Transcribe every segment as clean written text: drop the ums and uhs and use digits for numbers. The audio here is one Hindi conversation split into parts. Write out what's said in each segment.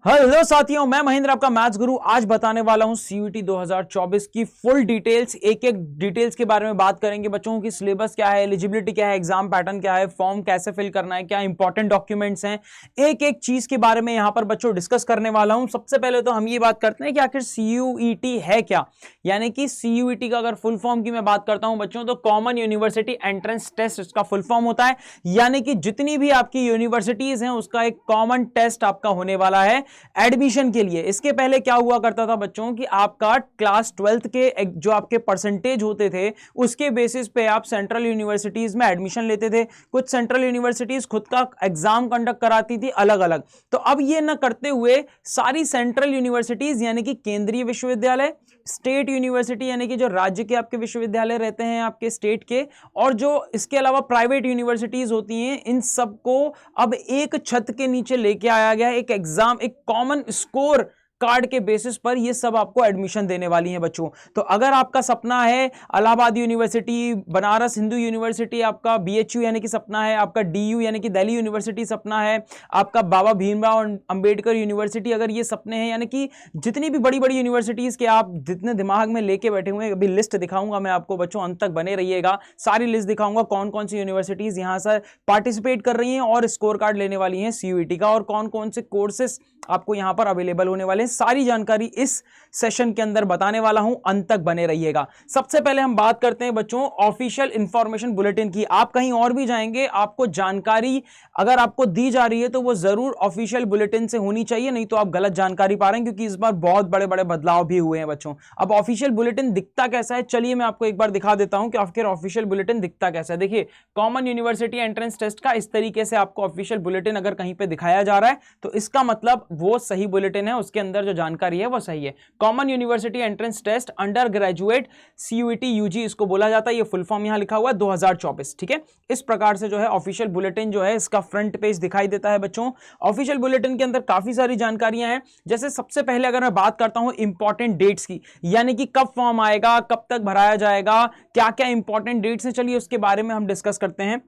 हेलो साथियों, मैं महेंद्र आपका मैथ्स गुरु। आज बताने वाला हूं सीयूईटी 2024 की फुल डिटेल्स। एक एक डिटेल्स के बारे में बात करेंगे। बच्चों की सिलेबस क्या है, एलिजिबिलिटी क्या है, एग्जाम पैटर्न क्या है, फॉर्म कैसे फिल करना है, क्या इंपॉर्टेंट डॉक्यूमेंट्स हैं, एक एक चीज के बारे में यहां पर बच्चों डिस्कस करने वाला हूं। सबसे पहले तो हम ये बात करते हैं कि आखिर सीयूईटी है क्या। यानी कि सीयूईटी का अगर फुल फॉर्म की मैं बात करता हूं बच्चों, तो कॉमन यूनिवर्सिटी एंट्रेंस टेस्ट इसका फुल फॉर्म होता है। यानी कि जितनी भी आपकी यूनिवर्सिटीज हैं उसका एक कॉमन टेस्ट आपका होने वाला है एडमिशन के लिए। इसके पहले क्या हुआ करता था बच्चों कि आपका क्लास 12th के जो आपके परसेंटेज होते थे उसके बेसिस पे आप सेंट्रल यूनिवर्सिटीज में एडमिशन लेते थे। कुछ सेंट्रल यूनिवर्सिटीज खुद का एग्जाम कंडक्ट कराती थी अलग अलग। तो अब ये न करते हुए सारी सेंट्रल यूनिवर्सिटीज यानी कि केंद्रीय विश्वविद्यालय, स्टेट यूनिवर्सिटी यानी कि जो राज्य के आपके विश्वविद्यालय रहते हैं आपके स्टेट के, और जो इसके अलावा प्राइवेट यूनिवर्सिटीज होती हैं, इन सबको अब एक छत के नीचे लेके आया गया है। एक एग्जाम, एक कॉमन स्कोर कार्ड के बेसिस पर ये सब आपको एडमिशन देने वाली हैं बच्चों। तो अगर आपका सपना है इलाहाबाद यूनिवर्सिटी, बनारस हिंदू यूनिवर्सिटी, आपका बीएचयू यानी कि सपना है, आपका डीयू यानी कि दिल्ली यूनिवर्सिटी सपना है, आपका बाबा भीमराव अंबेडकर यूनिवर्सिटी, अगर ये सपने हैं, यानी कि जितनी भी बड़ी बड़ी यूनिवर्सिटीज के आप जितने दिमाग में लेके बैठे हुए हैं, अभी लिस्ट दिखाऊंगा मैं आपको बच्चों, अंत तक बने रहिएगा। सारी लिस्ट दिखाऊंगा कौन कौन सी यूनिवर्सिटीज यहां से पार्टिसिपेट कर रही हैं और स्कोर कार्ड लेने वाली हैं सीयूईटी का, और कौन कौन से कोर्सेस आपको यहां पर अवेलेबल होने वाले हैं। सारी जानकारी इस सेशन के अंदर बताने वाला हूं, अंत तक बने रहिएगा। सबसे पहले हम बात करते हैं बच्चों ऑफिशियल इंफॉर्मेशन बुलेटिन की। आप कहीं और भी जाएंगे, आपको जानकारी अगर आपको दी जा रही है तो वो जरूर ऑफिशियल बुलेटिन से होनी चाहिए, नहीं तो आप गलत जानकारी पा रहे हैं, क्योंकि इस बार बहुत बड़े बड़े बदलाव भी हुए हैं बच्चों। अब ऑफिशियल बुलेटिन दिखता कैसा है, चलिए मैं आपको एक बार दिखा देता हूं कि आखिर ऑफिशियल बुलेटिन दिखता कैसा है। देखिए, कॉमन यूनिवर्सिटी एंट्रेंस टेस्ट का इस तरीके से आपको ऑफिशियल बुलेटिन अगर कहीं पे दिखाया जा रहा है तो इसका मतलब वो सही बुलेटिन है, उसके अंदर जो जानकारी है वो सही है। Common university entrance test undergraduate CUET UG इसको बोला जाता है। ये फुल फॉर्म यहां लिखा हुआ है 2024। ठीक है, इस प्रकार से जो है ऑफिशियल बुलेटिन जो है इसका फ्रंट पेज दिखाई देता है बच्चों। ऑफिशियल बुलेटिन के अंदर काफी सारी जानकारियां हैं। जैसे सबसे पहले अगर मैं बात करता हूं इंपॉर्टेंट डेट्स की, यानी कि कब फॉर्म आएगा, कब तक भराया जाएगा, क्या क्या इंपॉर्टेंट डेट्स हैं, चलिए उसके बारे में हम डिस्कस करते हैं।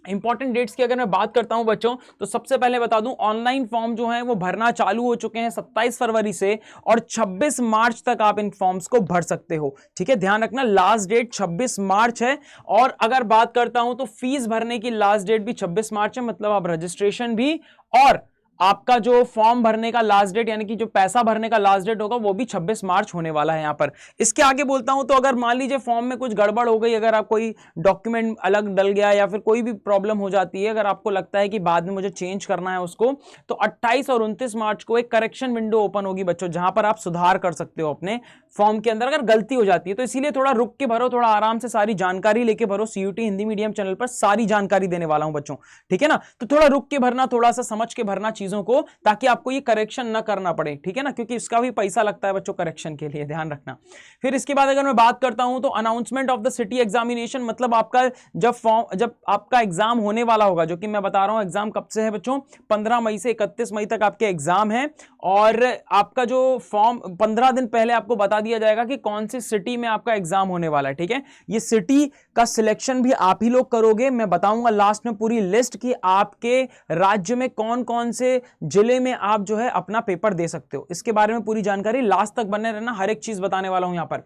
इंपॉर्टेंट डेट्स की अगर मैं बात करता हूं बच्चों, तो सबसे पहले बता दूं ऑनलाइन फॉर्म जो है वो भरना चालू हो चुके हैं 27 फरवरी से, और 26 मार्च तक आप इन फॉर्म्स को भर सकते हो। ठीक है, ध्यान रखना लास्ट डेट 26 मार्च है। और अगर बात करता हूं तो फीस भरने की लास्ट डेट भी 26 मार्च है, मतलब आप रजिस्ट्रेशन भी और आपका जो फॉर्म भरने का लास्ट डेट यानी कि जो पैसा भरने का लास्ट डेट होगा वो भी 26 मार्च होने वाला है यहां पर। इसके आगे बोलता हूं तो अगर मान लीजिए फॉर्म में कुछ गड़बड़ हो गई, अगर आप कोई डॉक्यूमेंट अलग डल गया या फिर कोई भी प्रॉब्लम हो जाती है, अगर आपको लगता है कि बाद में मुझे चेंज करना है उसको, तो 28 और 29 मार्च को एक करेक्शन विंडो ओपन होगी बच्चों, जहां पर आप सुधार कर सकते हो अपने फॉर्म के अंदर अगर गलती हो जाती है। तो इसीलिए थोड़ा रुक के भरो, थोड़ा आराम से सारी जानकारी लेके भरो। सीयूईटी हिंदी मीडियम चैनल पर सारी जानकारी देने वाला हूं बच्चों, ठीक है ना। तो थोड़ा रुक के भरना, थोड़ा सा समझ के भरना चीजों को, ताकि आपको ये करेक्शन ना करना पड़े, ठीक है ना, क्योंकि इसका भी पैसा लगता है बच्चों करेक्शन के लिए, ध्यान रखना। फिर इसके बाद अगर मैं बात करता हूं तो announcement of the city examination, मतलब आपका जब आपका एग्जाम होने वाला होगा, जो कि मैं बता रहा हूं एग्जाम कब से है बच्चों, 15 मई से 31 मई तक आपके एग्जाम है। और आपका जो फॉर्म 15 दिन पहले आपको बता दिया जाएगा कि कौन सी सिटी में आपका एग्जाम होने वाला है। ठीक है, ये सिटी का सिलेक्शन भी आप ही लोग करोगे। मैं बताऊंगा लास्ट में पूरी लिस्ट कि आपके राज्य में कौन कौन से जिले में आप जो है अपना पेपर दे सकते हो। इसके बारे में पूरी जानकारी लास्ट तक बने रहना, हर एक चीज बताने वाला हूं यहां पर।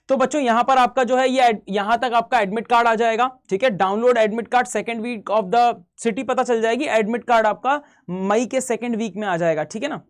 तो बच्चों यहां पर आपका जो है ये यहां तक आपका एडमिट कार्ड आ जाएगा। ठीक है, download admit card second week of the city पता चल जाएगी। एडमिट कार्ड आपका मई के सेकंड वीक में आ जाएगा, ठीक है ना।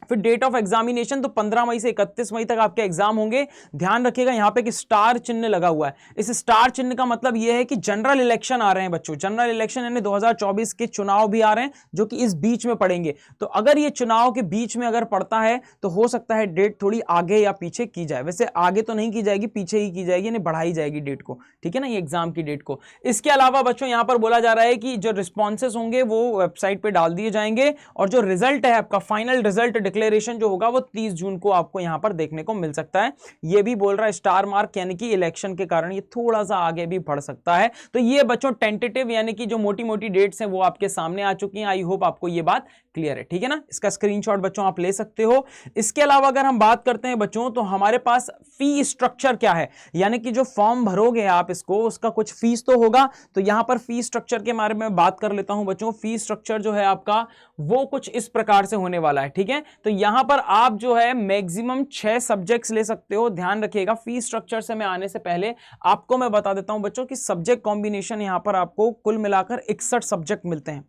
फिर डेट ऑफ एग्जामिनेशन तो 15 मई से 31 मई तक आपके एग्जाम होंगे। ध्यान रखिएगा यहां पे कि स्टार चिन्ह लगा हुआ है। इस स्टार चिन्ह का मतलब यह है कि जनरल इलेक्शन आ रहे हैं बच्चों। जनरल इलेक्शन यानी 2024 के चुनाव भी आ रहे हैं, जो कि इस बीच में पड़ेंगे। तो अगर ये चुनाव के बीच में अगर पड़ता है तो हो सकता है डेट थोड़ी आगे या पीछे की जाए। वैसे आगे तो नहीं की जाएगी, पीछे ही की जाएगी, यानी बढ़ाई जाएगी डेट को, ठीक है ना, ये एग्जाम की डेट को। इसके अलावा बच्चों यहां पर बोला जा रहा है कि जो रिस्पॉन्सेस होंगे वो वेबसाइट पर डाल दिए जाएंगे, और जो रिजल्ट है आपका फाइनल रिजल्ट डिक्लेरेशन जो होगा वो 30 जून को आपको यहां पर देखने को मिल सकता है। ये भी बोल रहा है स्टार मार्क, यानी कि इलेक्शन के कारण ये थोड़ा सा आगे भी बढ़ सकता है। तो ये बच्चों टेंटेटिव यानी कि जो मोटी मोटी डेट्स हैं वो आपके सामने आ चुकी हैं। आई होप आपको ये बात क्लियर है, ठीक है ना। इसका स्क्रीनशॉट बच्चों आप ले सकते हो। इसके अलावा अगर हम बात करते हैं बच्चों, तो हमारे पास फी स्ट्रक्चर क्या है, यानी कि जो फॉर्म भरोगे आप इसको, उसका कुछ फीस तो होगा। तो यहां पर फी स्ट्रक्चर के बारे में बात कर लेता हूं बच्चों। फी स्ट्रक्चर जो है आपका वो कुछ इस प्रकार से होने वाला है, ठीक है। तो यहां पर आप जो है मैक्सिमम 6 सब्जेक्ट्स ले सकते हो। ध्यान रखिएगा, फी स्ट्रक्चर से मैं आने से पहले आपको मैं बता देता हूं बच्चों कि सब्जेक्ट कॉम्बिनेशन यहां पर आपको कुल मिलाकर 61 सब्जेक्ट मिलते हैं।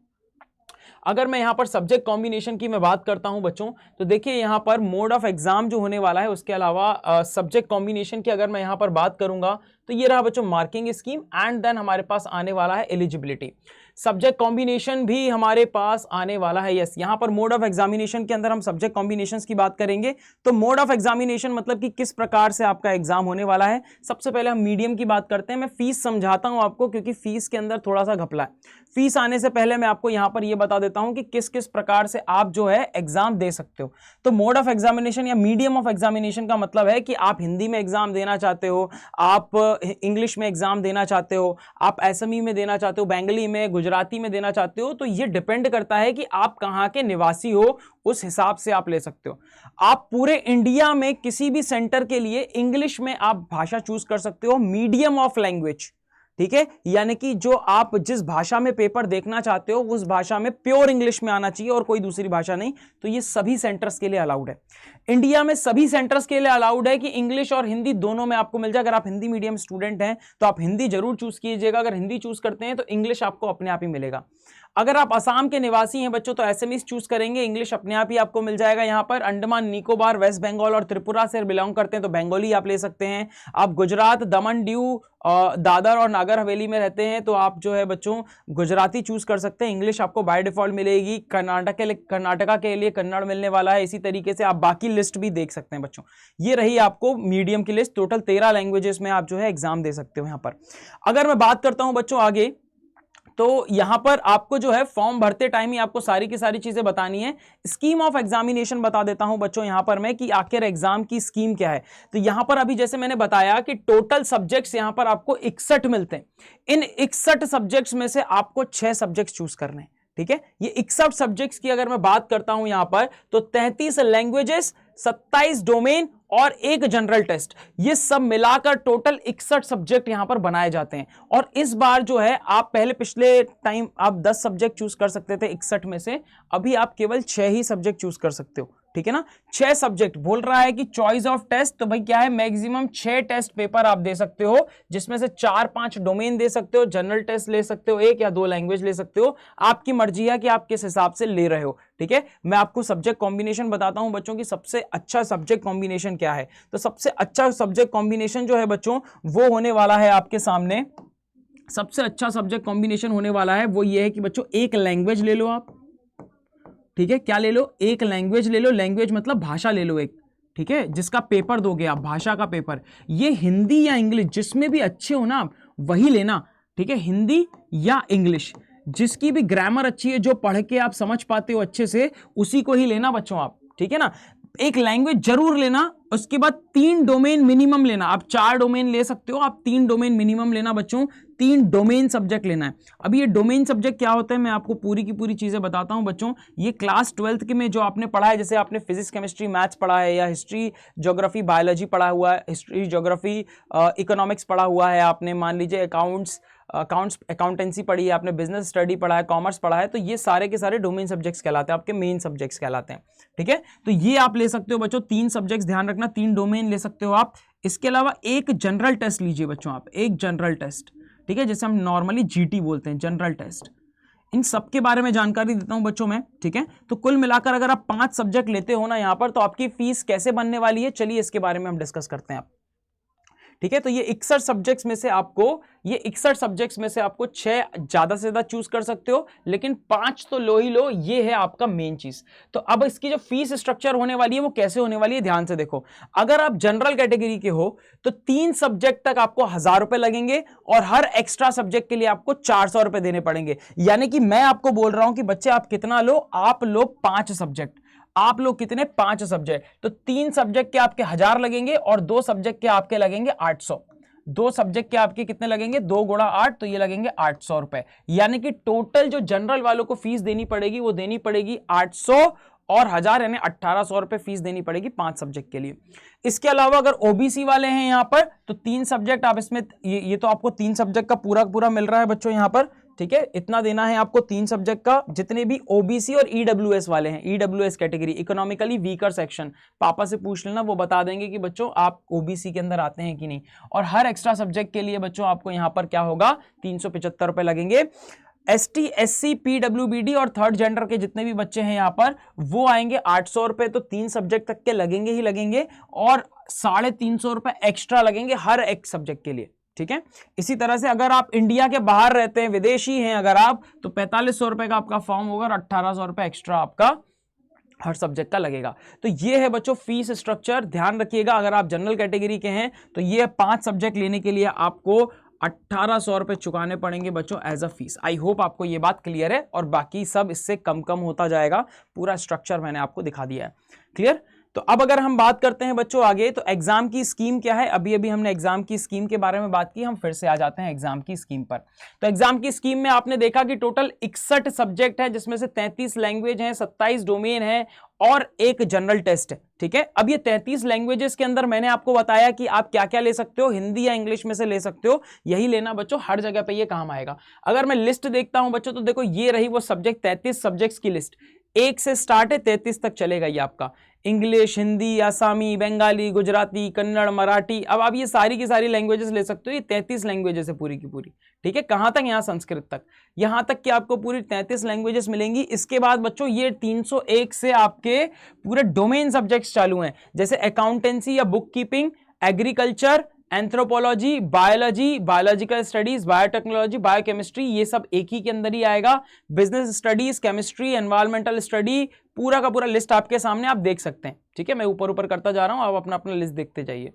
अगर मैं यहां पर सब्जेक्ट कॉम्बिनेशन की मैं बात करता हूं बच्चों, तो देखिए यहां पर मोड ऑफ एग्जाम जो होने वाला है, उसके अलावा सब्जेक्ट कॉम्बिनेशन की अगर मैं यहां पर बात करूंगा, तो ये रहा बच्चों मार्किंग स्कीम, एंड देन हमारे पास आने वाला है एलिजिबिलिटी। सब्जेक्ट कॉम्बिनेशन भी हमारे पास आने वाला है। यस, यहां पर मोड ऑफ एग्जामिनेशन के अंदर हम सब्जेक्ट कॉम्बिनेशंस की बात करेंगे। तो मोड ऑफ एग्जामिनेशन मतलब कि किस प्रकार से आपका एग्जाम होने वाला है। सबसे पहले हम मीडियम की बात करते हैं। मैं फीस समझाता हूं आपको, क्योंकि फीस के अंदर थोड़ा सा घपला है। फीस आने से पहले मैं आपको यहां पर यह बता देता हूं कि किस किस प्रकार से आप जो है एग्जाम दे सकते हो। तो मोड ऑफ एग्जामिनेशन या मीडियम ऑफ एग्जामिनेशन का मतलब है कि आप हिंदी में एग्जाम देना चाहते हो, आप इंग्लिश में एग्जाम देना चाहते हो, आप एसएमई में देना चाहते हो, बंगाली में, गुजराती में देना चाहते हो। तो ये डिपेंड करता है कि आप कहां के निवासी हो, उस हिसाब से आप ले सकते हो। आप पूरे इंडिया में किसी भी सेंटर के लिए इंग्लिश में आप भाषा चूज कर सकते हो, मीडियम ऑफ लैंग्वेज, ठीक है। यानी कि जो आप जिस भाषा में पेपर देखना चाहते हो उस भाषा में प्योर इंग्लिश में आना चाहिए और कोई दूसरी भाषा नहीं। तो ये सभी सेंटर्स के लिए अलाउड है। इंडिया में सभी सेंटर्स के लिए अलाउड है कि इंग्लिश और हिंदी दोनों में आपको मिल जाए। अगर आप हिंदी मीडियम स्टूडेंट हैं तो आप हिंदी जरूर चूज कीजिएगा। अगर हिंदी चूज करते हैं तो इंग्लिश आपको अपने आप ही मिलेगा। अगर आप असम के निवासी हैं बच्चों तो एसएमईज चूज करेंगे, इंग्लिश अपने आप ही आपको मिल जाएगा। यहां पर अंडमान निकोबार, वेस्ट बंगाल और त्रिपुरा से बिलोंग करते हैं तो बंगाली आप ले सकते हैं। आप गुजरात, दमन, दीव, दादर और नागर हवेली में रहते हैं तो आप जो है बच्चों गुजराती चूज कर सकते हैं, इंग्लिश आपको बाय डिफॉल्ट मिलेगी। कर्नाटका के लिए कन्नड़ मिलने वाला है। इसी तरीके से आप बाकी लिस्ट भी देख सकते हैं बच्चों। ये रही आपको मीडियम की लिस्ट। टोटल 13 लैंग्वेजेस में आप जो है एग्जाम दे सकते हो। यहां पर अगर मैं बात करता हूं बच्चों आगे, तो यहां पर आपको जो है फॉर्म भरते टाइम ही आपको सारी की सारी चीजें बतानी है। स्कीम ऑफ एग्जामिनेशन बता देता हूं बच्चों यहां पर मैं कि आखिर एग्जाम की स्कीम क्या है। तो यहां पर अभी जैसे मैंने बताया कि टोटल सब्जेक्ट्स यहां पर आपको 61 मिलते हैं। इन 61 सब्जेक्ट्स में से आपको 6 सब्जेक्ट्स चूज करने हैं, ठीक है। ये 61 सब्जेक्ट्स की अगर मैं बात करता हूं यहां पर, तो 33 लैंग्वेजेस, 27 डोमेन और एक जनरल टेस्ट, ये सब मिलाकर टोटल 61 सब्जेक्ट यहां पर बनाए जाते हैं। और इस बार जो है आप पहले पिछले टाइम आप 10 सब्जेक्ट चूज कर सकते थे 61 में से, अभी आप केवल 6 ही सब्जेक्ट चूज कर सकते हो, ठीक है ना। 6 सब्जेक्ट बोल रहा है कि चॉइस ऑफ टेस्ट, तो भाई क्या है, मैक्सिमम 6 टेस्ट पेपर आप दे सकते हो, जिसमें से 4-5 डोमेन दे सकते हो, जनरल टेस्ट ले सकते हो, 1 या 2 लैंग्वेज ले सकते हो। आपकी मर्जी है कि आप किस हिसाब से ले रहे हो, ठीक है। मैं आपको सब्जेक्ट कॉम्बिनेशन बताता हूं बच्चों की सबसे अच्छा सब्जेक्ट कॉम्बिनेशन क्या है। तो सबसे अच्छा सब्जेक्ट कॉम्बिनेशन जो है बच्चों वो होने वाला है आपके सामने। सबसे अच्छा सब्जेक्ट कॉम्बिनेशन होने वाला है वो ये है कि बच्चों एक लैंग्वेज ले लो आप, ठीक है। क्या ले लो, एक लैंग्वेज ले लो। लैंग्वेज मतलब भाषा ले लो एक, ठीक है, जिसका पेपर दोगे आप, भाषा का पेपर। ये हिंदी या इंग्लिश जिसमें भी अच्छे हो ना आप वही लेना, ठीक है। हिंदी या इंग्लिश जिसकी भी ग्रामर अच्छी है, जो पढ़ के आप समझ पाते हो अच्छे से, उसी को ही लेना बच्चों आप, ठीक है ना। एक लैंग्वेज जरूर लेना। उसके बाद 3 डोमेन मिनिमम लेना। आप 4 डोमेन ले सकते हो, आप 3 डोमेन मिनिमम लेना बच्चों। 3 डोमेन सब्जेक्ट लेना है। अभी ये डोमेन सब्जेक्ट क्या होता है मैं आपको पूरी की पूरी चीजें बताता हूं बच्चों। ये क्लास 12th के में जो आपने पढ़ा है, जैसे आपने फिजिक्स, केमिस्ट्री, मैथ्स पढ़ा है, या हिस्ट्री, ज्योग्राफी, बायोलॉजी पढ़ा हुआ है, हिस्ट्री, ज्योग्राफी, इकोनॉमिक्स पढ़ा हुआ है आपने, मान लीजिए अकाउंटेंसी पढ़ी है आपने, बिजनेस स्टडी पढ़ा है, कॉमर्स पढ़ा है, तो ये सारे के सारे डोमेन सब्जेक्ट्स कहलाते हैं, आपके मेन सब्जेक्ट्स कहलाते हैं, ठीक है। तो ये आप ले सकते हो बच्चों। 3 सब्जेक्ट्स ध्यान रखना, 3 डोमेन ले सकते हो आप। इसके अलावा एक जनरल टेस्ट लीजिए बच्चों आप, एक जनरल टेस्ट, ठीक है, जैसे हम नॉर्मली जीटी बोलते हैं, जनरल टेस्ट। इन सब के बारे में जानकारी देता हूं बच्चों मैं, ठीक है। तो कुल मिलाकर अगर आप 5 सब्जेक्ट लेते हो ना यहां पर, तो आपकी फीस कैसे बनने वाली है, चलिए इसके बारे में हम डिस्कस करते हैं आप, ठीक है। तो ये 61 सब्जेक्ट्स में से आपको 6 ज्यादा से ज्यादा चूज कर सकते हो, लेकिन 5 तो लो ही लो, ये है आपका मेन चीज। तो अब इसकी जो फीस स्ट्रक्चर होने वाली है वो कैसे होने वाली है, ध्यान से देखो। अगर आप जनरल कैटेगरी के हो तो 3 सब्जेक्ट तक आपको 1000 रुपए लगेंगे, और हर एक्स्ट्रा सब्जेक्ट के लिए आपको 400 रुपए देने पड़ेंगे। यानी कि मैं आपको बोल रहा हूं कि बच्चे आप कितना लो, आप लो 5 सब्जेक्ट। आप लोग कितने, 5 सब्जेक्ट। तो 3 सब्जेक्ट के आपके 1000 लगेंगे और 2 सब्जेक्ट के आपके लगेंगे 800। दो सब्जेक्ट के आपके कितने लगेंगे, 2 गुणा 8, तो ये लगेंगे 800 रुपए। यानी कि टोटल जो जनरल वालों को फीस देनी पड़ेगी वो देनी पड़ेगी 800 और 1000 यानी 1800 रुपए फीस देनी पड़ेगी 5 सब्जेक्ट के लिए। इसके अलावा अगर ओबीसी वाले हैं यहां पर तो 3 सब्जेक्ट आप इसमें, ये तो आपको 3 सब्जेक्ट का पूरा मिल रहा है बच्चों यहां पर, ठीक है, इतना देना है आपको 3 सब्जेक्ट का। जितने भी ओबीसी और ईडब्ल्यूएस वाले हैं, EWS category, economically weaker section, पापा से पूछ लेना, वो बता देंगे कि बच्चों आप ओबीसी के अंदर आते हैं कि नहीं। और हर एक्स्ट्रा सब्जेक्ट के लिए बच्चों आपको यहां पर क्या होगा, 375 रुपए लगेंगे। एसटी, एससी, पीडब्ल्यूबीडी और थर्ड जेंडर के जितने भी बच्चे हैं यहां पर वो आएंगे 800 रुपए, तो 3 सब्जेक्ट तक के लगेंगे ही लगेंगे, और 350 रुपए एक्स्ट्रा लगेंगे हर एक सब्जेक्ट के लिए, ठीक है। इसी तरह से अगर आप इंडिया के बाहर रहते हैं, विदेशी हैं अगर आप, तो 4500 रुपए का आपका फॉर्म होगा और 1800 रुपए एक्स्ट्रा आपका हर सब्जेक्ट का लगेगा। तो ये है बच्चों फीस स्ट्रक्चर, ध्यान रखिएगा। अगर आप जनरल कैटेगरी के हैं तो ये 5 सब्जेक्ट लेने के लिए आपको 1800 रुपए चुकाने पड़ेंगे बच्चों as a fees. I hope आपको ये बात क्लियर है, और बाकी सब इससे कम होता जाएगा। पूरा स्ट्रक्चर मैंने आपको दिखा दिया है, क्लियर। तो अब अगर हम बात करते हैं बच्चों आगे, तो एग्जाम की स्कीम क्या है। अभी हमने एग्जाम की स्कीम के बारे में बात की, हम फिर से आ जाते हैं एग्जाम की स्कीम पर। तो एग्जाम की स्कीम में आपने देखा कि टोटल 61 सब्जेक्ट है, जिसमें से 33 लैंग्वेज हैं, 27 डोमेन है और एक जनरल टेस्ट है, ठीक है। अब ये 33 लैंग्वेजेस के अंदर मैंने आपको बताया कि आप क्या क्या ले सकते हो, हिंदी या इंग्लिश में से ले सकते हो, यही लेना बच्चों, हर जगह पे ये काम आएगा। अगर मैं लिस्ट देखता हूं बच्चों तो देखो ये रही वो सब्जेक्ट, 33 सब्जेक्ट्स की लिस्ट, 1 से स्टार्ट है 33 तक चलेगा ये आपका। इंग्लिश, हिंदी, आसामी, बंगाली, गुजराती, कन्नड़, मराठी, अब आप ये सारी की सारी लैंग्वेजेस ले सकते हो। ये 33 लैंग्वेजेस है पूरी की पूरी, ठीक है। कहां तक, यहां संस्कृत तक, यहां तक कि आपको पूरी 33 लैंग्वेजेस मिलेंगी। इसके बाद बच्चों ये 301 से आपके पूरे डोमेन सब्जेक्ट्स चालू हैं, जैसे अकाउंटेंसी या book keeping, agriculture, anthropology, biology, biological studies, biotechnology, biochemistry, ये सब एक ही के अंदर ही आएगा। Business studies, chemistry, environmental study, पूरा का पूरा लिस्ट आपके सामने आप देख सकते हैं, ठीक है। मैं ऊपर करता जा रहा हूं, आप अपना अपना लिस्ट देखते जाइए,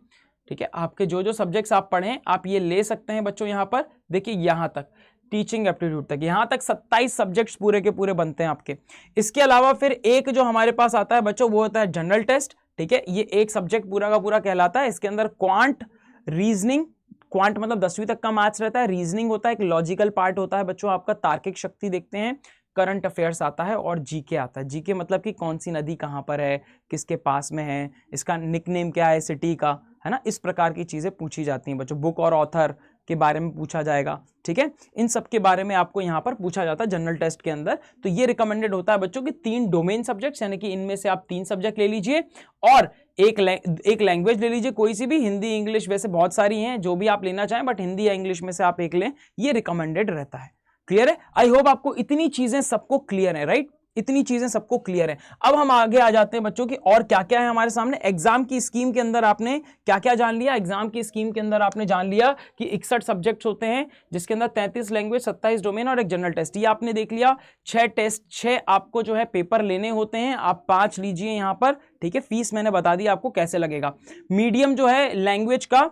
ठीक है। आपके जो जो सब्जेक्ट्स आप पढ़ें आप ये ले सकते हैं बच्चों। यहां पर देखिए, यहां तक टीचिंग एप्टीट्यूड तक, यहां तक 27 सब्जेक्ट्स पूरे के पूरे बनते हैं आपके। इसके अलावा फिर एक जो हमारे पास आता है बच्चों, वो होता है जनरल टेस्ट, ठीक है। ये एक सब्जेक्ट पूरा का पूरा कहलाता है। इसके अंदर क्वांट, रीजनिंग, क्वांट मतलब 10वीं तक का मैथ्स रहता है, रीजनिंग होता है, एक लॉजिकल पार्ट होता है बच्चों आपका, तार्किक शक्ति देखते हैं, करंट अफेयर्स आता है, और जीके आता है। जीके मतलब कि कौन सी नदी कहां पर है, किसके पास में है, इसका निकनेम क्या है सिटी का, है ना, इस प्रकार की चीजें पूछी जाती हैं बच्चों। बुक और ऑथर के बारे में पूछा जाएगा, ठीक है। इन सब के बारे में आपको यहां पर पूछा जाता है जनरल टेस्ट के अंदर। तो ये रिकमेंडेड होता है बच्चों कि 3 डोमेन सब्जेक्ट्स, यानी कि इनमें से आप 3 सब्जेक्ट ले लीजिए और एक लैंग्वेज ले लीजिए, कोई सी भी, हिंदी, इंग्लिश, वैसे बहुत सारी हैं जो भी आप लेना चाहें, बट हिंदी या इंग्लिश में से आप एक लें, ये रिकमेंडेड रहता है। क्लियर है? आई होप आपको इतनी चीजें सबको क्लियर है, राइट। इतनी चीजें सबको क्लियर है। अब हम आगे आ जाते हैं बच्चों की, और क्या क्या है हमारे सामने एग्जाम की स्कीम के अंदर। आपने क्या क्या जान लिया एग्जाम की स्कीम के अंदर? आपने जान लिया कि 61 सब्जेक्ट्स होते हैं, जिसके अंदर 33 लैंग्वेज, 27 डोमेन और एक जनरल टेस्ट। ये आपने देख लिया। 6 टेस्ट, 6 आपको जो है पेपर लेने होते हैं। आप 5 लीजिए यहां पर, ठीक है। फीस मैंने बता दी आपको कैसे लगेगा। मीडियम जो है लैंग्वेज का,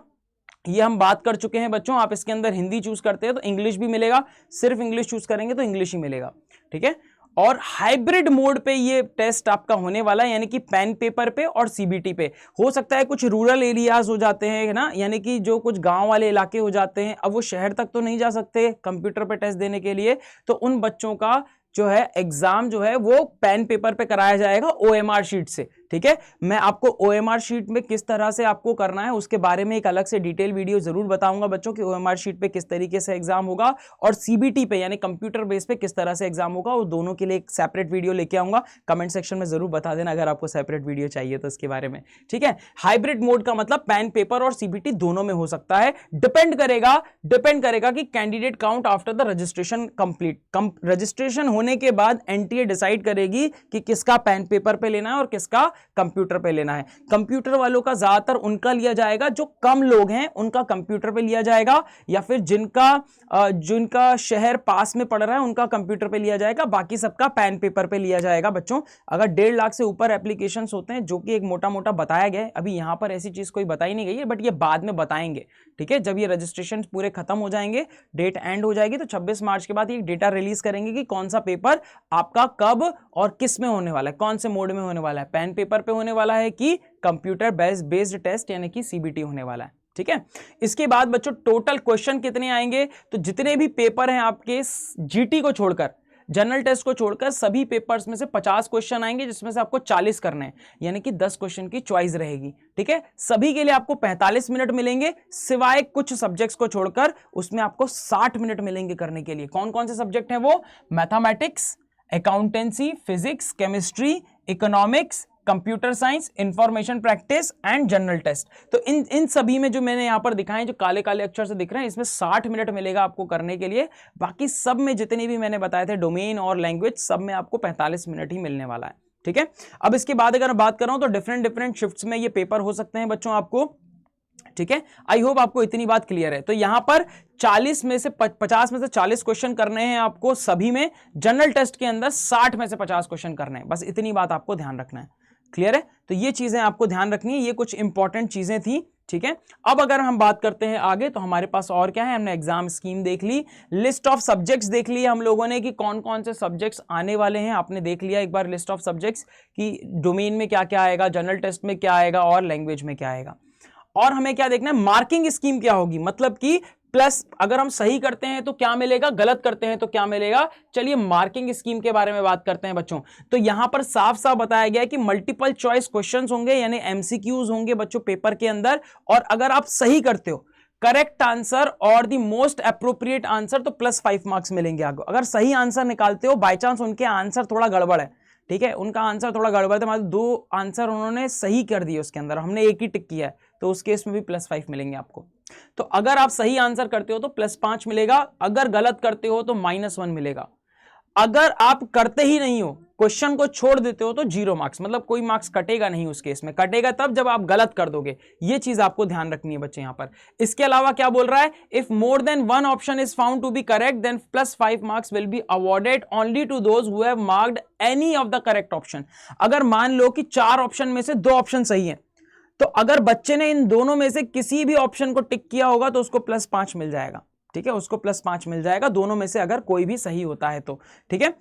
ये हम बात कर चुके हैं बच्चों। आप इसके अंदर हिंदी चूज करते हैं तो इंग्लिश भी मिलेगा, सिर्फ इंग्लिश चूज करेंगे तो इंग्लिश ही मिलेगा, ठीक है। और हाइब्रिड मोड पे ये टेस्ट आपका होने वाला है, यानी कि पेन पेपर पे और सीबीटी पे। हो सकता है कुछ रूरल एरियाज हो जाते हैं ना, यानी कि जो कुछ गांव वाले इलाके हो जाते हैं, अब वो शहर तक तो नहीं जा सकते कंप्यूटर पे टेस्ट देने के लिए, तो उन बच्चों का जो है एग्जाम जो है वो पेन पेपर पे कराया जाएगा ओएमआर शीट से, ठीक है। मैं आपको ओएमआर शीट में किस तरह से आपको करना है उसके बारे में एक अलग से डिटेल वीडियो जरूर बताऊंगा बच्चों कि ओएमआर शीट पे किस तरीके से एग्जाम होगा, और सीबीटी पे यानी कंप्यूटर बेस पे किस तरह से एग्जाम होगा, और दोनों के लिए एक सेपरेट वीडियो लेके आऊंगा। कमेंट सेक्शन में जरूर बता देना अगर आपको सेपरेट वीडियो चाहिए तो इसके बारे में, ठीक है। हाइब्रिड मोड का मतलब पेन पेपर और सीबीटी दोनों में हो सकता है। डिपेंड करेगा कि candidate count after the registration complete. Registration होने के बाद एनटीए डिसाइड करेगी कि किसका पेन पेपर पे लेना है और किसका कंप्यूटर पे लेना है। कंप्यूटर वालों का ज्यादातर उनका लिया जाएगा, जो कम लोग हैं उनका कंप्यूटर पे लिया जाएगा, या फिर जिनका शहर पास में पड़ रहा है उनका कंप्यूटर पे लिया जाएगा, बाकी सबका पेन पेपर पे लिया जाएगा बच्चों। अगर 1.5 लाख से ऊपर एप्लीकेशंस होते हैं, जो कि एक मोटा मोटा बताया गया है, अभी यहां पर ऐसी चीज कोई बताई नहीं गई है, बट ये बाद में बताएंगे, ठीक है। जब ये रजिस्ट्रेशन पूरे खत्म हो जाएंगे, डेट एंड हो जाएगी, तो 26 मार्च के बाद ये डेटा रिलीज करेंगे कि कौन सा पेपर आपका कब और किस में होने वाला है, कौन से मोड में होने वाला है, पेन पेपर पे होने वाला है कि कंप्यूटर बेस्ड टेस्ट यानी कि सीबीटी होने वाला है, ठीक है। इसके बाद बच्चों टोटल क्वेश्चन कितने आएंगे, तो जितने भी पेपर हैं आपके जीटी को छोड़कर, जनरल टेस्ट को छोड़कर सभी पेपर्स में से 50 क्वेश्चन आएंगे, जिसमें से आपको 40 करने हैं, यानी कि 10 क्वेश्चन की चॉइस रहेगी। ठीक है, सभी के लिए आपको 45 मिनट मिलेंगे, सिवाय कुछ सब्जेक्ट्स को छोड़कर उसमें आपको 60 मिनट मिलेंगे करने के लिए। कौन कौन से सब्जेक्ट हैं वो? Mathematics, accountancy, physics, chemistry, economics, computer science, information practice and general test. तो इन सभी में जो मैंने यहां पर दिखाए, जो काले काले अक्षर से दिख रहे हैं, इसमें 60 मिनट मिलेगा आपको करने के लिए। बाकी सब में जितने भी मैंने बताए थे डोमेन और लैंग्वेज, सब में आपको 45 मिनट ही मिलने वाला है। ठीक है, अब इसके बाद अगर मैं बात कर रहा हूं तो डिफरेंट शिफ्ट्स में ये पेपर हो सकते हैं बच्चों आपको। ठीक है, आई होप आपको इतनी बात क्लियर है। तो यहां पर 40 में से 50 में से 40 क्वेश्चन करने हैं आपको सभी में, जनरल टेस्ट के अंदर 60 में से 50 क्वेश्चन करने हैं, बस इतनी बात आपको ध्यान रखना है। क्लियर है? तो ये चीजें आपको ध्यान रखनी है, ये कुछ इंपॉर्टेंट चीजें थी। ठीक है, अब अगर हम बात करते हैं आगे, तो हमारे पास और क्या है, हमने एग्जाम स्कीम देख ली, लिस्ट ऑफ सब्जेक्ट्स देख ली हम लोगों ने कि कौन कौन से सब्जेक्ट्स आने वाले हैं। आपने देख लिया एक बार लिस्ट ऑफ सब्जेक्ट्स कि डोमेन में क्या क्या आएगा, जनरल टेस्ट में क्या आएगा और लैंग्वेज में क्या आएगा। और हमें क्या देखना है, मार्किंग स्कीम क्या होगी, मतलब कि प्लस अगर हम सही करते हैं तो क्या मिलेगा, गलत करते हैं तो क्या मिलेगा। चलिए मार्किंग स्कीम के बारे में बात करते हैं बच्चों। तो यहां पर साफ साफ बताया गया है कि मल्टीपल चॉइस क्वेश्चंस होंगे, यानी एमसीक्यूज होंगे बच्चों पेपर के अंदर, और अगर आप सही करते हो करेक्ट आंसर और द मोस्ट अप्रोप्रिएट आंसर तो +5 मार्क्स मिलेंगे आपको। अगर सही आंसर निकालते हो, बाई चांस उनके आंसर थोड़ा गड़बड़ है, ठीक है, उनका आंसर थोड़ा गड़बड़ है, मतलब 2 आंसर उन्होंने सही कर दिए उसके अंदर, हमने एक ही टिक किया है, तो उस केस में भी +5 मिलेंगे आपको। तो अगर आप सही आंसर करते हो तो +5 मिलेगा, अगर गलत करते हो तो -1 मिलेगा। अगर आप करते ही नहीं हो, क्वेश्चन को छोड़ देते हो, तो 0 मार्क्स, मतलब कोई मार्क्स कटेगा नहीं उस केस में। कटेगा तब जब आप गलत कर दोगे, ये चीज आपको ध्यान रखनी है बच्चे यहां पर। इसके अलावा क्या बोल रहा है, if more than one option is found to be correct then +5 marks will be awarded only to those who have marked any of the correct option. अगर मान लो कि 4 ऑप्शन में से 2 ऑप्शन सही है, तो अगर बच्चे ने इन दोनों में से किसी भी ऑप्शन को टिक किया होगा तो उसको +5 मिल जाएगा। ठीक है, उसको +5 मिल जाएगा, दोनों में से अगर कोई भी सही होता है तो। ठीक है,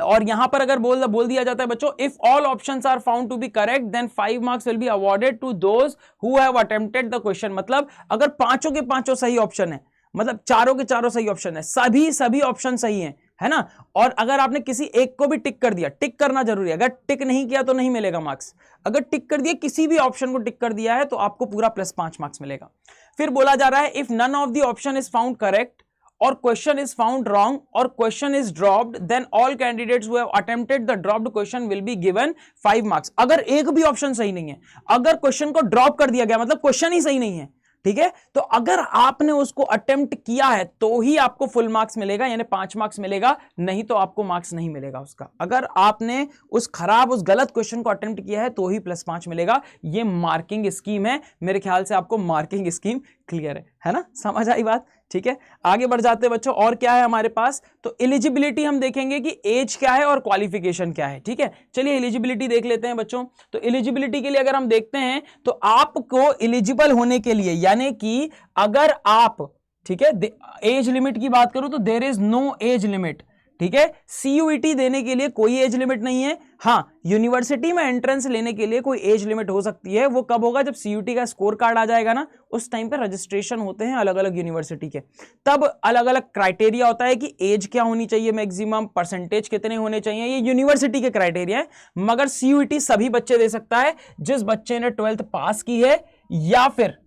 और यहां पर अगर बोल दिया जाता है बच्चों, if all options are found to be correct then 5 marks will be awarded to those who have attempted the question. मतलब अगर पांचों के पांचों सही ऑप्शन है, मतलब चारों के चारों सही ऑप्शन है, सभी ऑप्शन सही हैं, है ना, और अगर आपने किसी एक को भी टिक कर दिया, टिक करना जरूरी है, अगर टिक नहीं किया तो नहीं मिलेगा मार्क्स, अगर टिक कर दिया, किसी भी ऑप्शन को टिक कर दिया है तो आपको पूरा +5 मार्क्स मिलेगा। फिर बोला जा रहा है if none of the option is found correct और क्वेश्चन इज फाउंड रॉन्ग और question is dropped then all candidates who have attempted the dropped question will be given 5 marks. अगर एक भी ऑप्शन सही नहीं है, अगर क्वेश्चन को ड्रॉप कर दिया गया, मतलब क्वेश्चन ही सही नहीं है, ठीक है, तो अगर आपने उसको अटेम्प्ट किया है तो ही आपको फुल मार्क्स मिलेगा, यानी 5 मार्क्स मिलेगा, नहीं तो आपको मार्क्स नहीं मिलेगा उसका। अगर आपने उस गलत क्वेश्चन को अटेम्प्ट किया है तो ही +5 मिलेगा। ये मार्किंग स्कीम है, मेरे ख्याल से आपको मार्किंग स्कीम क्लियर है ना, समझ आई बात। ठीक है, आगे बढ़ जाते हैं बच्चों। और क्या है हमारे पास, तो एलिजिबिलिटी हम देखेंगे कि एज क्या है और क्वालिफिकेशन क्या है। ठीक है, चलिए एलिजिबिलिटी देख लेते हैं बच्चों। तो एलिजिबिलिटी के लिए अगर हम देखते हैं तो आपको एलिजिबल होने के लिए, यानी कि अगर आप, ठीक है, एज लिमिट की बात करूं तो there is no age limit. ठीक है, सीयूईटी देने के लिए कोई एज लिमिट नहीं है। हां, यूनिवर्सिटी में एंट्रेंस लेने के लिए कोई एज लिमिट हो सकती है, वो कब होगा, जब सीयूईटी का स्कोर कार्ड आ जाएगा ना, उस टाइम पे रजिस्ट्रेशन होते हैं अलग अलग यूनिवर्सिटी के, तब अलग अलग क्राइटेरिया होता है कि एज क्या होनी चाहिए, मैक्सिमम परसेंटेज कितने होने चाहिए, ये यूनिवर्सिटी के क्राइटेरिया है। मगर सीयूईटी सभी बच्चे दे सकता है, जिस बच्चे ने 12th पास की है या फिर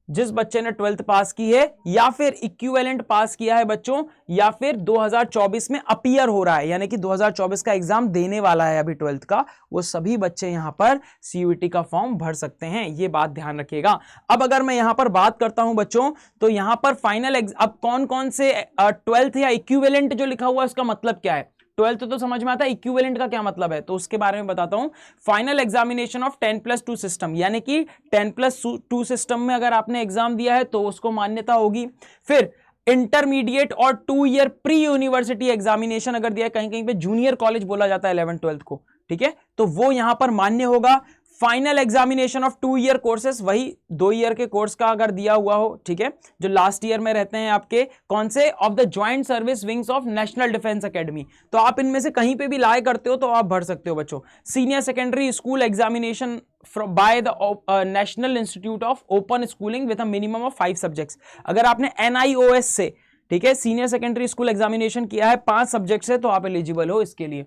जिस बच्चे ने 12th पास की है या फिर इक्विवेलेंट पास किया है बच्चों, या फिर 2024 में अपीयर हो रहा है, यानी कि 2024 का एग्जाम देने वाला है अभी 12th का, वो सभी बच्चे यहां पर सीयूईटी का फॉर्म भर सकते हैं, ये बात ध्यान रखिएगा। अब अगर मैं यहां पर बात करता हूं बच्चों, तो यहां पर फाइनल अब कौन कौन से 12th या इक्विवेलेंट जो लिखा हुआ है उसका मतलब क्या है, 12th तो समझ में आता है, इक्विवेलेंट का क्या मतलब है, तो उसके बारे में बताता हूं। फाइनल एग्जामिनेशन ऑफ 10+2 सिस्टम, यानी कि 10+2 सिस्टम में अगर आपने एग्जाम दिया है तो उसको मान्यता होगी। फिर इंटरमीडिएट और 2 ईयर प्री यूनिवर्सिटी एग्जामिनेशन अगर दिया है, कहीं कहीं पे जूनियर कॉलेज बोला जाता है 11th 12th को, ठीक है, तो वो यहां पर मान्य होगा। Final examination of 2 year courses, वही 2 ईयर के कोर्स का अगर दिया हुआ हो, ठीक है, जो लास्ट ईयर में रहते हैं आपके, कौन से, of the joint service wings of national defence academy, तो आप इनमें से कहीं पे भी लाए करते हो तो आप भर सकते हो बच्चों। Senior secondary school examination by the national institute of open schooling with a minimum of 5 subjects, अगर आपने NIOS से, ठीक है, सीनियर सेकेंडरी स्कूल एग्जामिनेशन किया है 5 सब्जेक्ट से, तो आप एलिजिबल हो इसके लिए।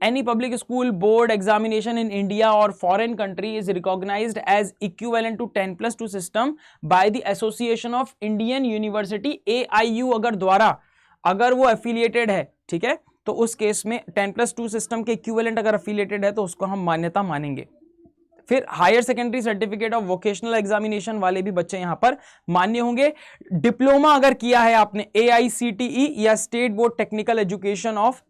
Any public school board examination in India or foreign country is recognized as equivalent to 10+2 system by the Association of Indian University AIU अगर द्वारा, अगर वो एफिलिएटेड है, ठीक है, तो उस केस में 10+2 सिस्टम के इक्विवेलेंट अगर एफिलिएटेड है तो उसको हम मान्यता मानेंगे। फिर higher secondary certificate of vocational examination वाले भी बच्चे यहां पर मान्य होंगे। डिप्लोमा अगर किया है आपने AICTE या state board technical education of,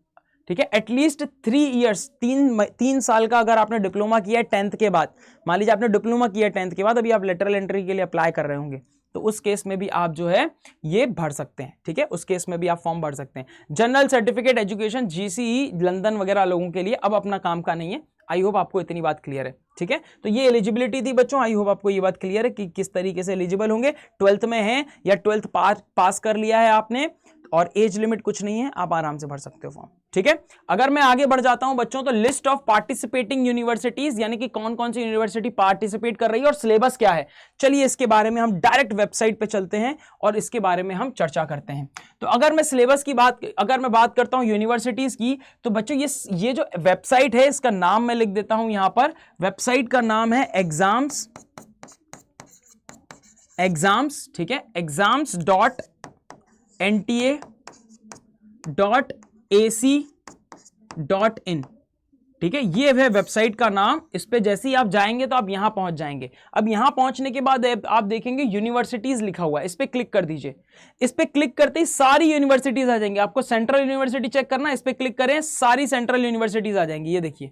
ठीक है, एटलीस्ट 3 ईयर्स, 3 साल का अगर आपने डिप्लोमा किया है 10th के बाद, मान लीजिए आपने डिप्लोमा किया 10th के बाद, अभी आप लेटरल एंट्री के लिए अप्लाई कर रहे होंगे, तो उस केस में भी आप जो है ये भर सकते हैं, ठीक है, उस केस में भी आप फॉर्म भर सकते हैं। General certificate education GCE London वगैरह लोगों के लिए अब अपना काम का नहीं है। आई होप आपको इतनी बात क्लियर है, ठीक है। तो ये एलिजिबिलिटी थी बच्चों, आई होप आपको ये बात क्लियर है कि किस तरीके से एलिजिबल होंगे। 12th में है या 12th पास कर लिया है आपने, और एज लिमिट कुछ नहीं है, आप आराम से भर सकते हो फॉर्म, ठीक है। अगर मैं आगे बढ़ जाता हूं बच्चों, तो लिस्ट ऑफ पार्टिसिपेटिंग यूनिवर्सिटीज, यानी कि कौन कौन सी यूनिवर्सिटी पार्टिसिपेट कर रही है और सिलेबस क्या है, चलिए इसके बारे में हम डायरेक्ट वेबसाइट पे चलते हैं और इसके बारे में हम चर्चा करते हैं। तो अगर मैं सिलेबस की बात, अगर मैं बात करता हूं यूनिवर्सिटीज की, तो बच्चों ये जो वेबसाइट है इसका नाम मैं लिख देता हूं यहां पर, वेबसाइट का नाम है एग्जाम्स, ठीक है, exams.nta.ac.in, ठीक है, ये है वेबसाइट का नाम। इस पे जैसे ही आप जाएंगे तो आप यहां पहुंच जाएंगे। अब यहां पहुंचने के बाद आप देखेंगे यूनिवर्सिटीज लिखा हुआ है, इस पे क्लिक कर दीजिए। इस पे क्लिक करते ही सारी यूनिवर्सिटीज आ जाएंगी। आपको सेंट्रल यूनिवर्सिटी चेक करना है, इस पे क्लिक करें, सारी सेंट्रल यूनिवर्सिटीज आ जाएंगी। ये देखिए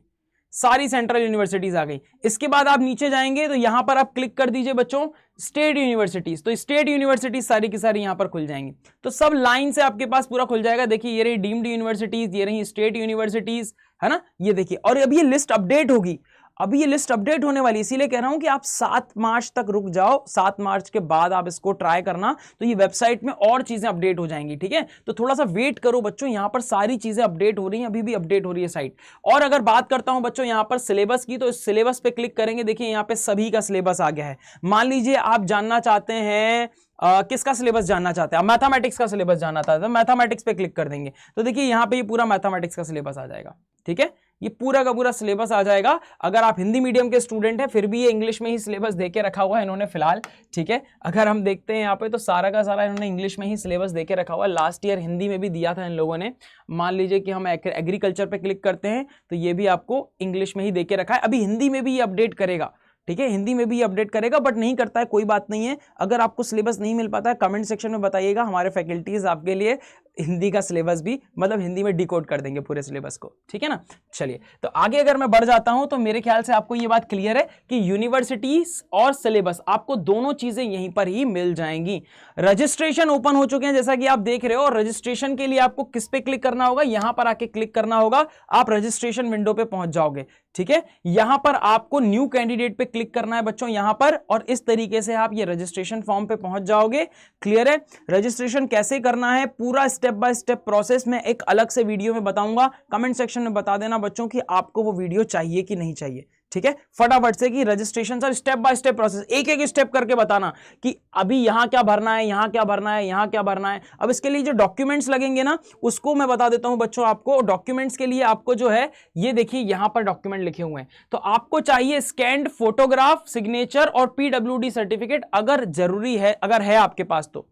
सारी सेंट्रल यूनिवर्सिटीज आ गई। इसके बाद आप नीचे जाएंगे तो यहां पर आप क्लिक कर दीजिए बच्चों स्टेट यूनिवर्सिटीज, तो स्टेट यूनिवर्सिटीज सारी की सारी यहां पर खुल जाएंगी। तो सब लाइन से आपके पास पूरा खुल जाएगा। देखिए ये रही डीम्ड यूनिवर्सिटीज, ये रही स्टेट यूनिवर्सिटीज, है ना, ये देखिए। और अब ये लिस्ट अपडेट होगी, अभी ये लिस्ट अपडेट होने वाली, इसीलिए कह रहा हूं कि आप 7 मार्च तक रुक जाओ। 7 मार्च के बाद आप इसको ट्राई करना, तो ये वेबसाइट में और चीजें अपडेट हो जाएंगी, ठीक है। तो थोड़ा सा वेट करो बच्चों, यहां पर सारी चीजें अपडेट हो रही हैं, अभी भी अपडेट हो रही है साइट। और अगर बात करता हूं बच्चों यहां पर सिलेबस की, तो इस सिलेबस पे क्लिक करेंगे, देखिए यहां पे सभी का सिलेबस आ गया है। मान लीजिए आप जानना चाहते हैं किसका सिलेबस जानना चाहते हैं, आप मैथमेटिक्स का सिलेबस जानना चाहते हैं, मैथमेटिक्स पे क्लिक कर देंगे तो देखिए यहां पे ये पूरा मैथमेटिक्स का सिलेबस आ जाएगा, ठीक है। ये पूरा का पूरा सिलेबस आ जाएगा। अगर आप हिंदी मीडियम के स्टूडेंट हैं फिर भी ये इंग्लिश में ही सिलेबस देके रखा हुआ है इन्होंने फिलहाल, ठीक है। अगर हम देखते हैं यहाँ पे तो सारा का सारा इन्होंने इंग्लिश में ही सिलेबस देके रखा हुआ है। लास्ट ईयर हिंदी में भी दिया था इन लोगों ने। मान लीजिए कि हम एग्रीकल्चर पे क्लिक करते हैं तो ये भी आपको इंग्लिश में ही देके रखा है। अभी हिंदी में भी ये अपडेट करेगा, ठीक है, हिंदी में भी अपडेट करेगा, बट नहीं करता है, कोई बात नहीं है। अगर आपको सिलेबस नहीं मिल पाता है कमेंट सेक्शन में बताइएगा, हमारे फैकल्टीज आपके लिए हिंदी का सिलेबस भी, मतलब हिंदी में डिकोड कर देंगे पूरे सिलेबस को, ठीक है ना। चलिए तो आगे अगर मैं बढ़ जाता हूं तो मेरे ख्याल से आपको ये बात क्लियर है कि यूनिवर्सिटीज और सिलेबस आपको दोनों चीजें यहीं पर ही मिल जाएंगी। रजिस्ट्रेशन ओपन हो चुके हैं जैसा कि आप देख रहे हो, और रजिस्ट्रेशन के लिए आपको किस पे क्लिक करना होगा, यहां पर आके क्लिक करना होगा, आप रजिस्ट्रेशन विंडो पे पहुंच जाओगे, ठीक है। यहां पर आपको न्यू कैंडिडेट पे क्लिक करना है बच्चों यहां पर, और इस तरीके से आप ये रजिस्ट्रेशन फॉर्म पे पहुंच जाओगे। क्लियर है। रजिस्ट्रेशन कैसे करना है पूरा स्टेप बाय स्टेप प्रोसेस में एक अलग से वीडियो में बताऊंगा। कमेंट सेक्शन में बता देना बच्चों कि आपको वो वीडियो चाहिए कि नहीं चाहिए, ठीक है। फटाफट से कि registration sir step by step process, एक एक स्टेप करके बताना कि अभी यहां क्या भरना है, यहां क्या भरना है, यहां क्या भरना है। अब इसके लिए जो डॉक्यूमेंट्स लगेंगे ना उसको मैं बता देता हूं बच्चों आपको। डॉक्यूमेंट्स के लिए आपको जो है ये देखिए यहां पर डॉक्यूमेंट लिखे हुए हैं, तो आपको चाहिए स्कैन्ड फोटोग्राफ, सिग्नेचर और PWD सर्टिफिकेट अगर जरूरी है, अगर है आपके पास तो,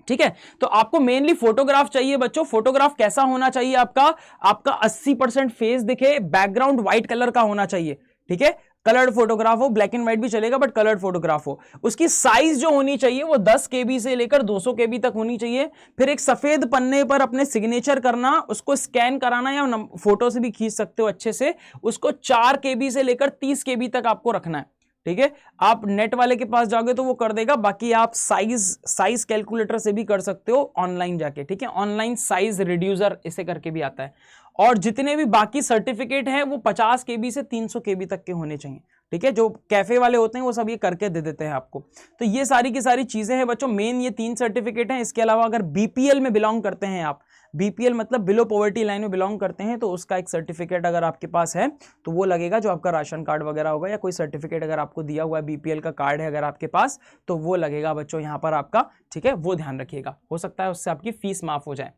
ठीक है। तो आपको मेनली फोटोग्राफ चाहिए बच्चों। फोटोग्राफ कैसा होना चाहिए आपका 80% फेस दिखे, बैकग्राउंड व्हाइट कलर का होना चाहिए, ठीक है। कलर्ड फोटोग्राफ हो, ब्लैक एंड व्हाइट भी चलेगा बट कलर्ड फोटोग्राफ हो। उसकी साइज जो होनी चाहिए वो 10 KB से लेकर 200 KB तक होनी चाहिए। फिर एक सफेद पन्ने पर अपने सिग्नेचर करना, उसको स्कैन कराना या फोटो से भी खींच सकते हो अच्छे से। उसको 4 KB से लेकर 30 KB तक आपको रखना है, ठीक है। आप नेट वाले के पास जाओगे तो वो कर देगा, बाकी आप साइज कैलकुलेटर से भी कर सकते हो ऑनलाइन जाके, ठीक है। ऑनलाइन साइज रिड्यूसर इसे करके भी आता है। और जितने भी बाकी सर्टिफिकेट हैं वो 50 KB से 300 KB तक के होने चाहिए, ठीक है। जो कैफे वाले होते हैं वो सब ये करके दे देते हैं आपको। तो ये सारी की सारी चीजें हैं बच्चों, मेन ये 3 सर्टिफिकेट हैं। इसके अलावा अगर बीपीएल में बिलोंग करते हैं आप, बीपीएल मतलब बिलो पॉवर्टी लाइन में बिलोंग करते हैं, तो उसका एक सर्टिफिकेट अगर आपके पास है तो वो लगेगा, जो आपका राशन कार्ड वगैरह होगा या कोई सर्टिफिकेट अगर आपको दिया हुआ है, बीपीएल का कार्ड है अगर आपके पास, तो वो लगेगा बच्चों यहाँ पर आपका, ठीक है। वो ध्यान रखिएगा, हो सकता है उससे आपकी फीस माफ हो जाए।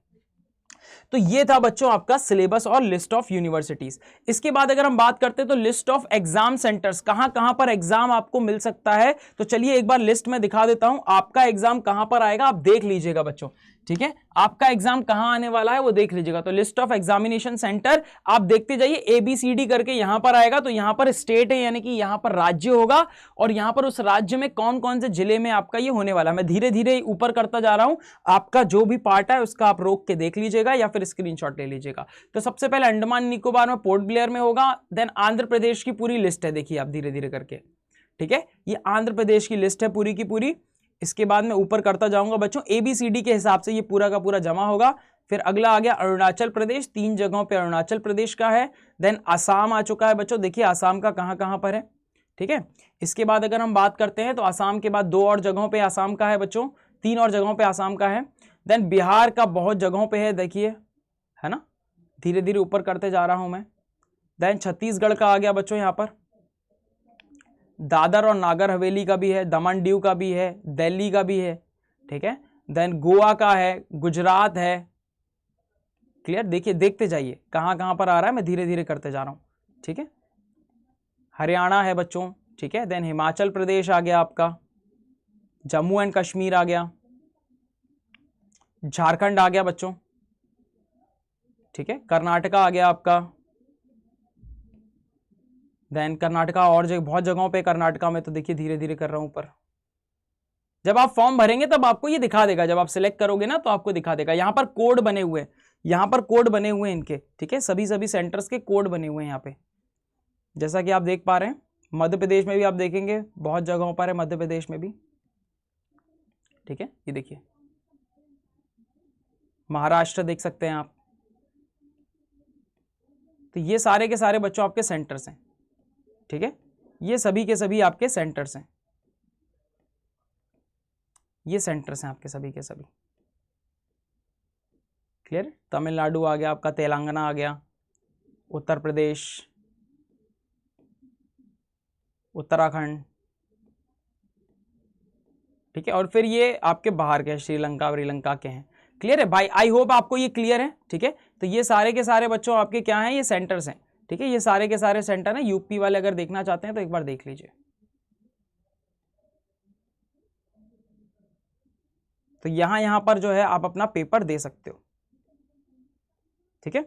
तो ये था बच्चों आपका सिलेबस और लिस्ट ऑफ यूनिवर्सिटीज। इसके बाद अगर हम बात करते हैं तो लिस्ट ऑफ एग्जाम सेंटर्स, कहां कहां पर एग्जाम आपको मिल सकता है। तो चलिए एक बार लिस्ट में दिखा देता हूं, आपका एग्जाम कहां पर आएगा आप देख लीजिएगा बच्चों, ठीक है। आपका एग्जाम कहां आने वाला है वो देख लीजिएगा। तो लिस्ट ऑफ एग्जामिनेशन सेंटर आप देखते जाइए, ABCD करके यहां पर आएगा। तो यहां पर स्टेट है, यानी कि यहां पर राज्य होगा, और यहां पर उस राज्य में कौन कौन से जिले में आपका ये होने वाला है। मैं धीरे धीरे ऊपर करता जा रहा हूं, आपका जो भी पार्ट है उसका आप रोक के देख लीजिएगा या फिर स्क्रीनशॉट ले लीजिएगा। तो सबसे पहले अंडमान निकोबार में पोर्ट ब्लेयर में होगा। देन आंध्र प्रदेश की पूरी लिस्ट है, देखिए आप धीरे धीरे करके, ठीक है। ये आंध्र प्रदेश की लिस्ट है पूरी की पूरी। इसके बाद मैं ऊपर करता जाऊंगा बच्चों, ABCD के हिसाब से ये पूरा का पूरा जमा होगा। फिर अगला आ गया अरुणाचल प्रदेश, 3 जगहों पे अरुणाचल प्रदेश का है। देन आसाम आ चुका है बच्चों, देखिए आसाम का कहां कहां पर है, ठीक है। इसके बाद अगर हम बात करते हैं तो आसाम के बाद 2 और जगहों पे आसाम का है बच्चों, 3 और जगहों पे आसाम का है। देन बिहार का बहुत जगहों पे है, देखिए, है ना, धीरे धीरे ऊपर करते जा रहा हूं मैं। देन छत्तीसगढ़ का आ गया बच्चों यहाँ पर, दादर और नागर हवेली का भी है, दमन दीव का भी है, दिल्ली का भी है, ठीक है। देन गोवा का है, गुजरात है, क्लियर। देखिए देखते जाइए कहां कहां पर आ रहा है, मैं धीरे धीरे करते जा रहा हूं, ठीक है। हरियाणा है बच्चों, ठीक है। देन हिमाचल प्रदेश आ गया आपका, जम्मू एंड कश्मीर आ गया, झारखंड आ गया बच्चों, ठीक है। कर्नाटका आ गया आपका। देन कर्नाटका और बहुत जगहों पे कर्नाटका में, तो देखिए धीरे धीरे कर रहा हूं ऊपर। जब आप फॉर्म भरेंगे तब आपको ये दिखा देगा, जब आप सिलेक्ट करोगे ना तो आपको दिखा देगा। यहां पर कोड बने हुए हैं, यहां पर कोड बने हुए हैं इनके, ठीक है। सभी सेंटर्स के कोड बने हुए हैं यहाँ पे, जैसा कि आप देख पा रहे हैं। मध्य प्रदेश में भी आप देखेंगे बहुत जगहों पर है, मध्य प्रदेश में भी, ठीक है। ये देखिए महाराष्ट्र देख सकते हैं आप। तो ये सारे के सारे बच्चों आपके सेंटर्स हैं, ठीक है। ये सभी के सभी आपके सेंटर्स हैं, ये सेंटर्स हैं आपके सभी के सभी, क्लियर। तमिलनाडु आ गया आपका, तेलंगाना आ गया, उत्तर प्रदेश, उत्तराखंड, ठीक है। और फिर ये आपके बाहर के श्रीलंका के हैं, क्लियर है भाई। आई होप आपको ये क्लियर है, ठीक है। तो ये सारे के सारे बच्चों आपके क्या हैं, ये सेंटर्स हैं, ठीक है। ये सारे के सारे सेंटर हैं। यूपी वाले अगर देखना चाहते हैं तो एक बार देख लीजिए। तो यहां पर जो है आप अपना पेपर दे सकते हो, ठीक है।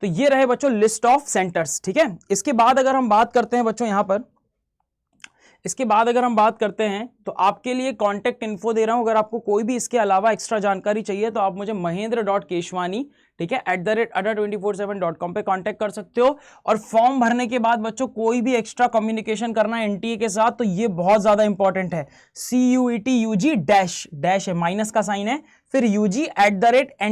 तो ये रहे बच्चों लिस्ट ऑफ सेंटर्स, ठीक है। इसके बाद अगर हम बात करते हैं बच्चों यहां पर, इसके बाद अगर हम बात करते हैं तो आपके लिए कॉन्टैक्ट इन्फो दे रहा हूं। अगर आपको कोई भी इसके अलावा एक्स्ट्रा जानकारी चाहिए तो आप मुझे mahendra.keshwani, ठीक है, @adda247.com पे कांटेक्ट कर सकते हो। और फॉर्म भरने के बाद बच्चों कोई भी एक्स्ट्रा कम्युनिकेशन करना है NTA के साथ तो ये बहुत ज्यादा इंपॉर्टेंट है। CUET डैश है, माइनस का साइन है, फिर UG@nta.ac.in,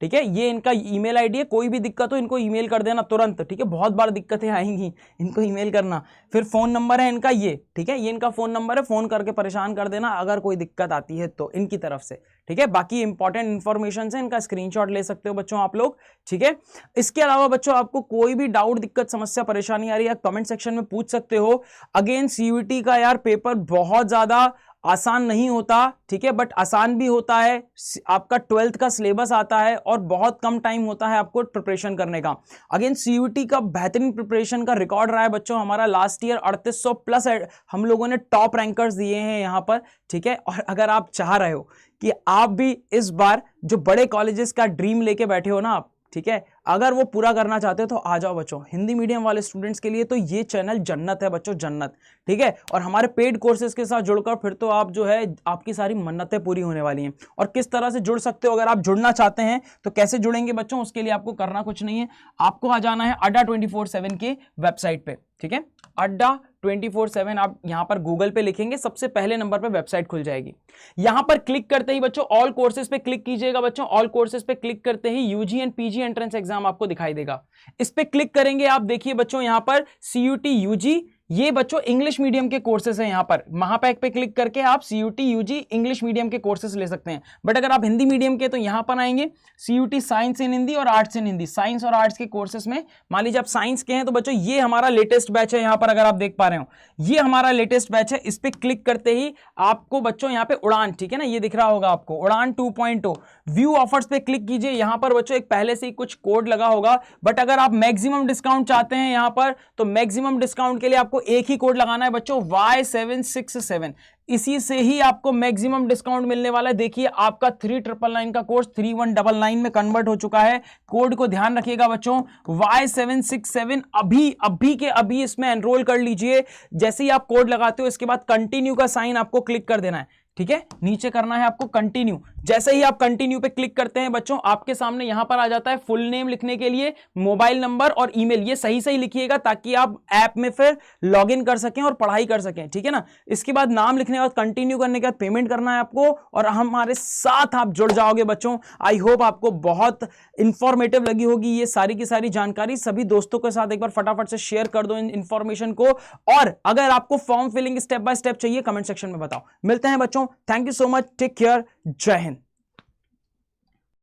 ठीक है। ये इनका ईमेल आईडी है। कोई भी दिक्कत हो इनको ईमेल कर देना तुरंत, ठीक है। बहुत बार दिक्कतें आएंगी, इनको ईमेल करना। फिर फोन नंबर है इनका ये, ठीक है, ये इनका फोन नंबर है, फोन करके परेशान कर देना अगर कोई दिक्कत आती है तो इनकी तरफ से, ठीक है। बाकी इंपॉर्टेंट इंफॉर्मेशन है, इनका स्क्रीनशॉट ले सकते हो बच्चों आप लोग, ठीक है। इसके अलावा बच्चों आपको कोई भी डाउट, दिक्कत, समस्या, परेशानी आ रही है कमेंट सेक्शन में पूछ सकते हो। अगेन CUET का यार पेपर बहुत ज्यादा आसान नहीं होता, ठीक है, बट आसान भी होता है। आपका 12th का सिलेबस आता है और बहुत कम टाइम होता है आपको प्रिपरेशन करने का। अगेन CUET का बेहतरीन प्रिपरेशन का रिकॉर्ड रहा है बच्चों हमारा। लास्ट ईयर 3800 प्लस हम लोगों ने टॉप रैंकर्स दिए हैं यहां पर, ठीक है। और अगर आप चाह रहे हो कि आप भी इस बार जो बड़े कॉलेजेस का ड्रीम लेके बैठे हो ना आप, ठीक है, अगर वो पूरा करना चाहते हो तो आ जाओ बच्चों। हिंदी मीडियम वाले स्टूडेंट्स के लिए तो ये चैनल जन्नत है बच्चों, जन्नत, ठीक है। और हमारे पेड कोर्सेज के साथ जुड़कर फिर तो आप जो है आपकी सारी मन्नतें पूरी होने वाली हैं। और किस तरह से जुड़ सकते हो, अगर आप जुड़ना चाहते हैं तो कैसे जुड़ेंगे बच्चों, उसके लिए आपको करना कुछ नहीं है, आपको आ जाना है अड्डा 24/7 के वेबसाइट पे, ठीक है। अड्डा 24/7 आप यहां पर गूगल पे लिखेंगे, सबसे पहले नंबर पे वेबसाइट खुल जाएगी। यहां पर क्लिक करते ही बच्चों ऑल कोर्सेज पे क्लिक कीजिएगा बच्चों। ऑल कोर्सेज पे क्लिक करते ही UG and PG entrance exam आपको दिखाई देगा। इस पे क्लिक करेंगे आप, देखिए बच्चों यहां पर सीयूटी यूजी, ये बच्चों इंग्लिश मीडियम के कोर्सेज हैं। यहां पर महापैक पे क्लिक करके आप सीयूटी यूजी इंग्लिश मीडियम के कोर्सेज ले सकते हैं। बट अगर आप हिंदी मीडियम के तो यहां पर आएंगे सीयूटी साइंस इन हिंदी और आर्ट्स इन हिंदी। साइंस और आर्ट्स के कोर्सेज में मान लीजिए आप साइंस के हैं तो बच्चों ये हमारा लेटेस्ट बैच है। यहां पर अगर आप देख पा रहे हो ये हमारा लेटेस्ट बैच है। इस पे क्लिक करते ही आपको बच्चों यहां पे उड़ान, ठीक है ना, ये दिख रहा होगा आपको उड़ान 2.0 व्यू ऑफर्स पे क्लिक कीजिए। यहां पर बच्चों एक पहले से ही कुछ कोड लगा होगा, बट अगर आप मैक्सिमम डिस्काउंट चाहते हैं यहां पर तो मैक्सिमम डिस्काउंट के लिए आपको एक ही कोड लगाना है बच्चों, Y767। इसी से ही आपको मैक्सिमम डिस्काउंट मिलने वाला है। देखिए आपका 3999 का कोर्स 3199 में कन्वर्ट हो चुका है। कोड को ध्यान रखिएगा बच्चों, Y767 अभी के अभी इसमें एनरोल कर लीजिए। जैसे ही आप कोड लगाते हो इसके बाद कंटिन्यू का साइन आपको क्लिक कर देना है, ठीक है, नीचे करना है आपको कंटिन्यू। जैसे ही आप कंटिन्यू पे क्लिक करते हैं बच्चों आपके सामने यहां पर आ जाता है फुल नेम लिखने के लिए, मोबाइल नंबर और ईमेल, ये सही सही लिखिएगा ताकि आप ऐप में फिर लॉगिन कर सकें और पढ़ाई कर सकें, ठीक है ना। इसके बाद नाम लिखने के बाद कंटिन्यू करने के बाद पेमेंट करना है आपको और हमारे साथ आप जुड़ जाओगे बच्चों। आई होप आपको बहुत इंफॉर्मेटिव लगी होगी ये सारी की सारी जानकारी। सभी दोस्तों के साथ एक बार फटाफट से शेयर कर दो इन इंफॉर्मेशन को। और अगर आपको form filling step by step चाहिए कमेंट सेक्शन में बताओ। मिलते हैं बच्चों, thank you so much, take care, जय हिंद।